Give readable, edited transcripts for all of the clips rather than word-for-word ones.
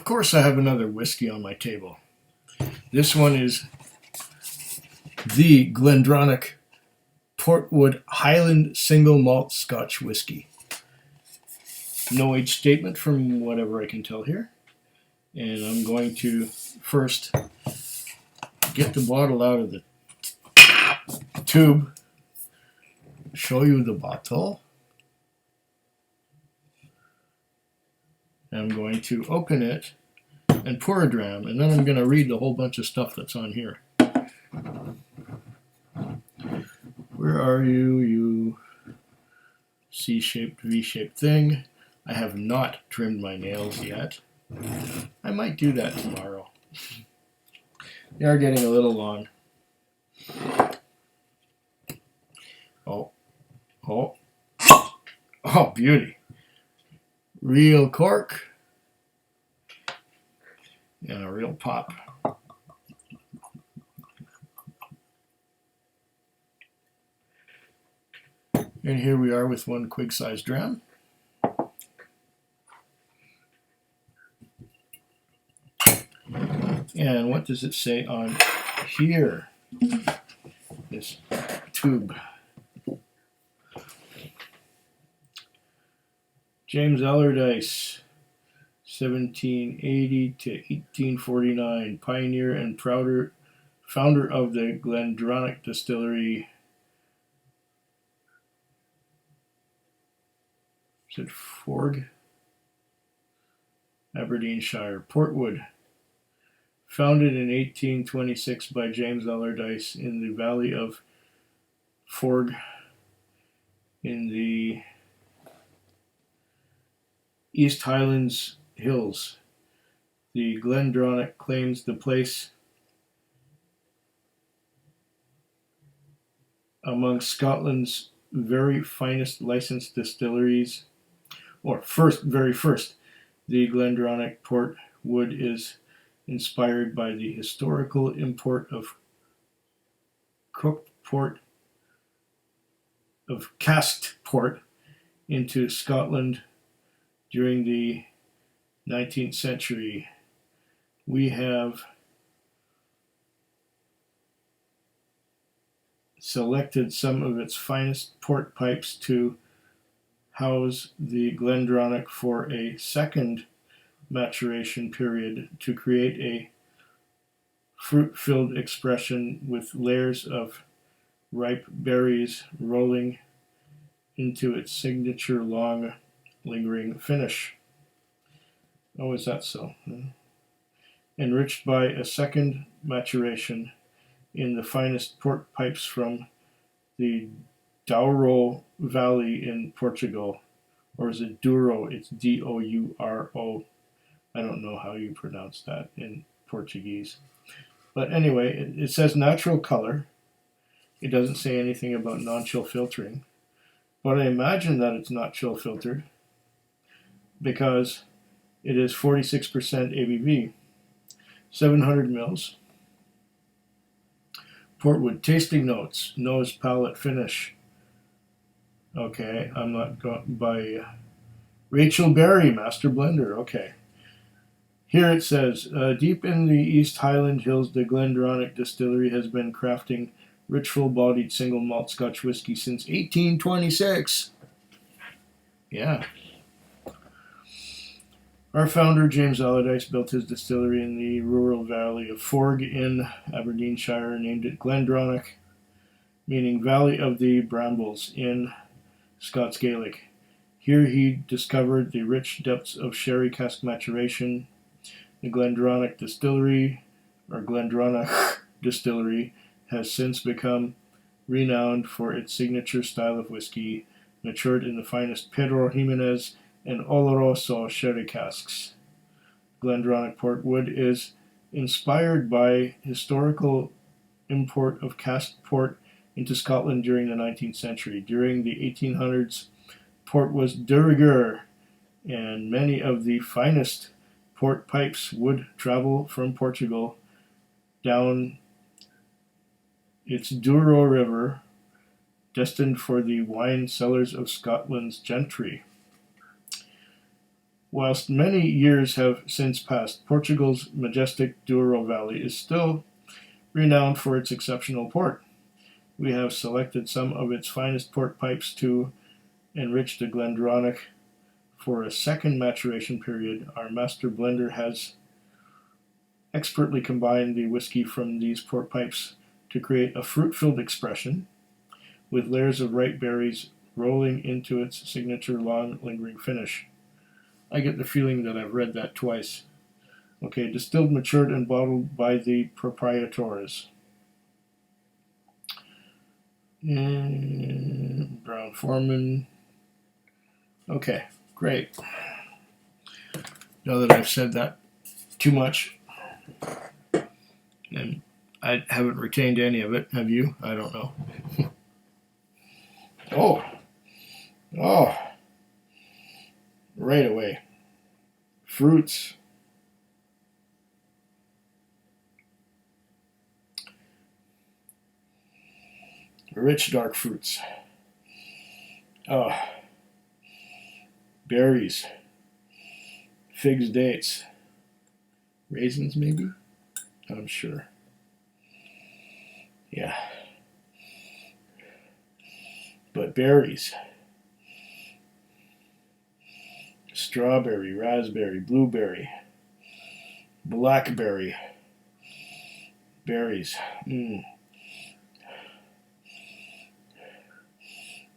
Of course I have another whiskey on my table. This one is the GlenDronach Portwood Highland Single Malt Scotch Whisky. No age statement from whatever I can tell here. And I'm going to first get the bottle out of the tube, show you the bottle. I'm going to open it and pour a dram, and then I'm going to read the whole bunch of stuff that's on here. Where are you, you C-shaped, V-shaped thing? I have not trimmed my nails yet. I might do that tomorrow. They are getting a little long. Oh, beauty. Real cork. And a real pop. And here we are with one quig-sized dram. And what does it say on here? This tube. James Allardyce, 1780 to 1849, pioneer and founder of the GlenDronach Distillery. Is it Forg? Aberdeenshire. Portwood. Founded in 1826 by James Allardyce in the valley of Forg in the East Highlands Hills. The GlenDronach claims the place among Scotland's very finest licensed distilleries, or very first. The GlenDronach Portwood is inspired by the historical import of casked port into Scotland during the 19th century. We have selected some of its finest port pipes to house the GlenDronach for a second maturation period to create a fruit-filled expression with layers of ripe berries rolling into its signature long, lingering finish. Oh, is that so? Enriched by a second maturation in the finest port pipes from the Douro Valley in Portugal. Or is it Douro? It's D-O-U-R-O. I don't know how you pronounce that in Portuguese. But anyway, it says natural color. It doesn't say anything about non-chill filtering. But I imagine that it's not chill filtered because it is 46% ABV. 700 mils. Portwood tasting notes, nose, palate, finish. Okay, I'm not going by Rachel Berry, Master Blender. Okay. Here it says, deep in the East Highland Hills, the GlenDronach Distillery has been crafting rich, full-bodied single malt Scotch whiskey since 1826. Yeah. Our founder, James Allardyce, built his distillery in the rural valley of Forg in Aberdeenshire and named it GlenDronach, meaning Valley of the Brambles in Scots Gaelic. Here he discovered the rich depths of sherry cask maturation. The GlenDronach Distillery, or GlenDronach Distillery, has since become renowned for its signature style of whiskey, matured in the finest Pedro Jimenez and Oloroso sherry casks. GlenDronach Portwood is inspired by historical import of cask port into Scotland during the 19th century. During the 1800s, port was de rigueur, and many of the finest port pipes would travel from Portugal down its Douro River, destined for the wine cellars of Scotland's gentry. Whilst many years have since passed, Portugal's majestic Douro Valley is still renowned for its exceptional port. We have selected some of its finest port pipes to enrich the GlenDronach for a second maturation period. Our master blender has expertly combined the whiskey from these port pipes to create a fruit-filled expression with layers of ripe berries rolling into its signature long, lingering finish. I get the feeling that I've read that twice. Okay, distilled, matured, and bottled by the proprietors. And Brown Foreman. Okay, great. Now that I've said that too much, and I haven't retained any of it, have you? I don't know. Oh, right away. Fruits. Rich dark fruits. Berries. Figs, dates. Raisins, maybe? I'm sure. Yeah. But berries. Strawberry, raspberry, blueberry, blackberry. Berries.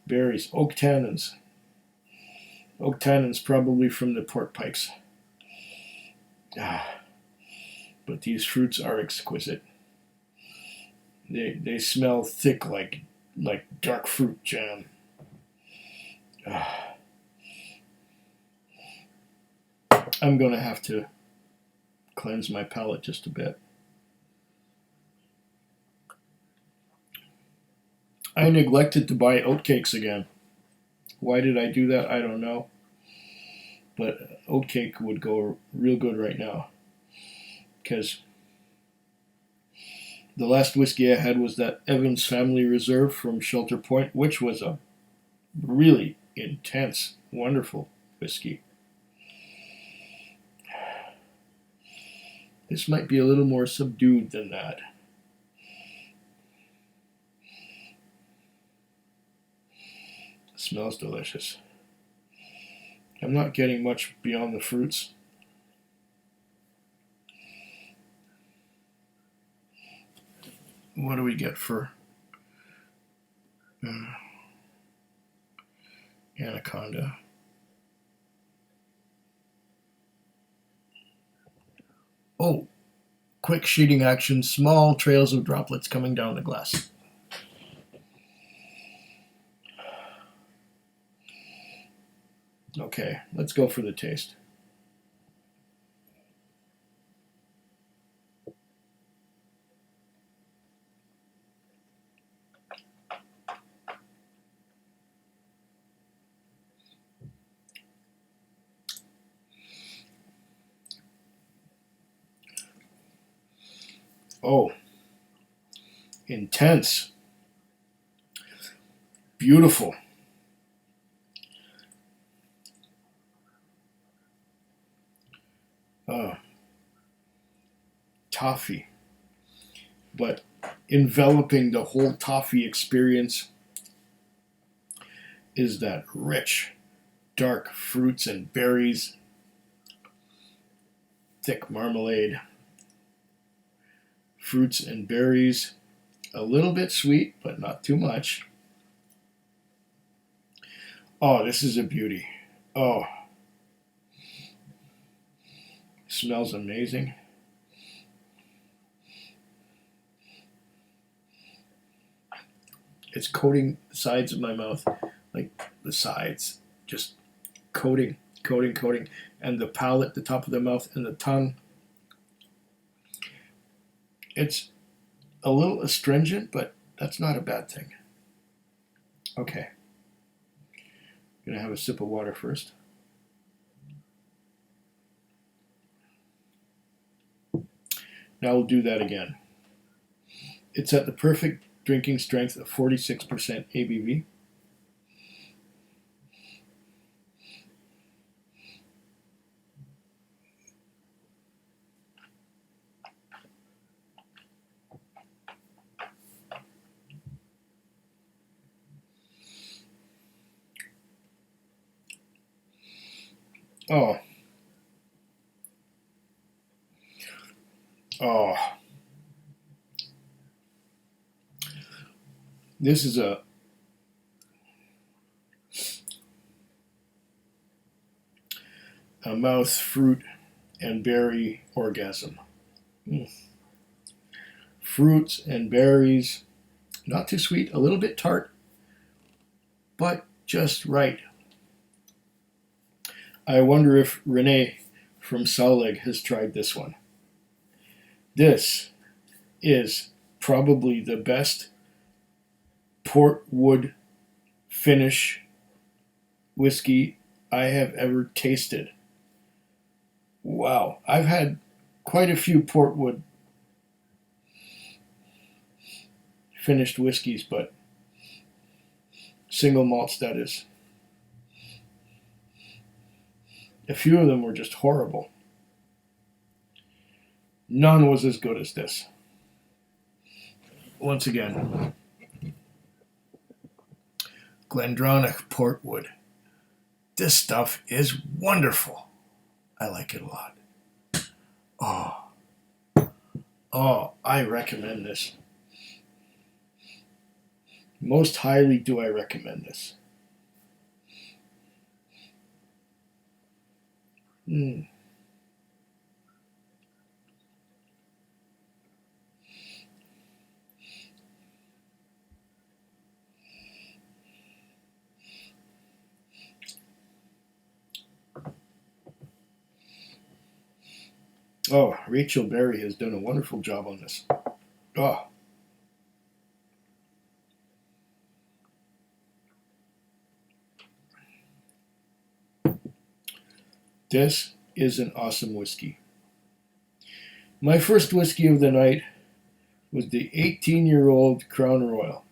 Berries. Oak tannins. Oak tannins probably from the port pipes. But these fruits are exquisite. They smell thick like dark fruit jam. I'm going to have to cleanse my palate just a bit. I neglected to buy oatcakes again. Why did I do that? I don't know. But oatcake would go real good right now. Because the last whiskey I had was that Evans Family Reserve from Shelter Point, which was a really intense, wonderful whiskey. This might be a little more subdued than that. It smells delicious. I'm not getting much beyond the fruits. What do we get for Anaconda? Oh, quick sheeting action, small trails of droplets coming down the glass. Okay, let's go for the taste. Oh, intense. Beautiful. Toffee. But enveloping the whole toffee experience is that rich, dark fruits and berries, thick marmalade, fruits and berries, a little bit sweet, but not too much. Oh, this is a beauty. Oh, smells amazing. It's coating the sides of my mouth, like the sides, just coating, and the palate, the top of the mouth, and the tongue. It's a little astringent, but that's not a bad thing. Okay. I'm going to have a sip of water first. Now we'll do that again. It's at the perfect drinking strength of 46% ABV. Oh. Oh. This is a mouth, fruit, and berry orgasm. Mm. Fruits and berries, not too sweet, a little bit tart, but just right. I wonder if Renee from Sowleg has tried this one. This is probably the best portwood finish whiskey I have ever tasted. Wow, I've had quite a few portwood finished whiskeys, but single malts, that is. A few of them were just horrible. None was as good as this. Once again, GlenDronach Portwood. This stuff is wonderful. I like it a lot. Oh, I recommend this. Most highly do I recommend this. Oh, Rachel Berry has done a wonderful job on this. Oh. This is an awesome whiskey. My first whiskey of the night was the 18-year-old Crown Royal.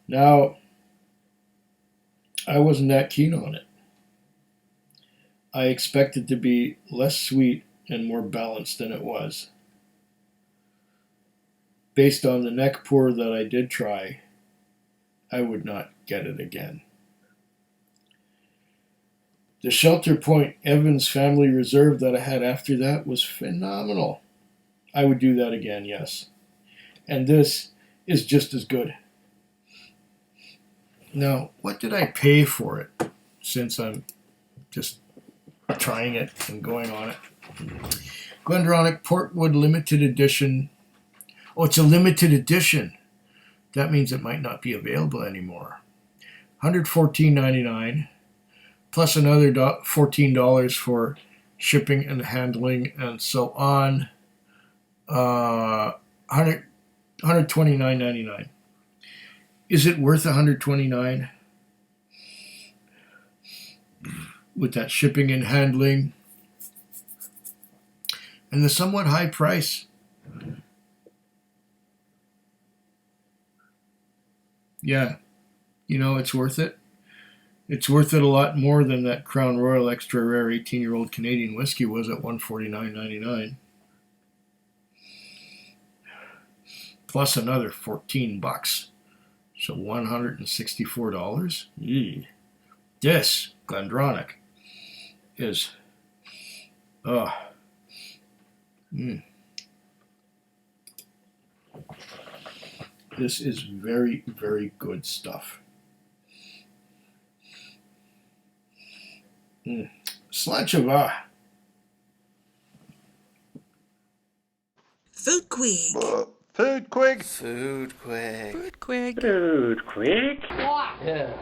Now, I wasn't that keen on it. I expected to be less sweet and more balanced than it was. Based on the neck pour that I did try, I would not get it again. The Shelter Point Evans Family Reserve that I had after that was phenomenal. I would do that again, yes. And this is just as good. Now, what did I pay for it, since I'm just trying it and going on it? GlenDronach Portwood Limited Edition. Oh, it's a limited edition. That means it might not be available anymore. $114.99, plus another $14 for shipping and handling and so on. $129.99. Is it worth $129 with that shipping and handling and the somewhat high price? Yeah, it's worth it. It's worth it a lot more than that Crown Royal Extra Rare 18-year-old Canadian whiskey was at $149.99. Plus another $14. So $164. This GlenDronach is This is very, very good stuff. Slanchava. Food Quig. Food Quig. Food Quig. Food Quig. Food Quig. Yeah.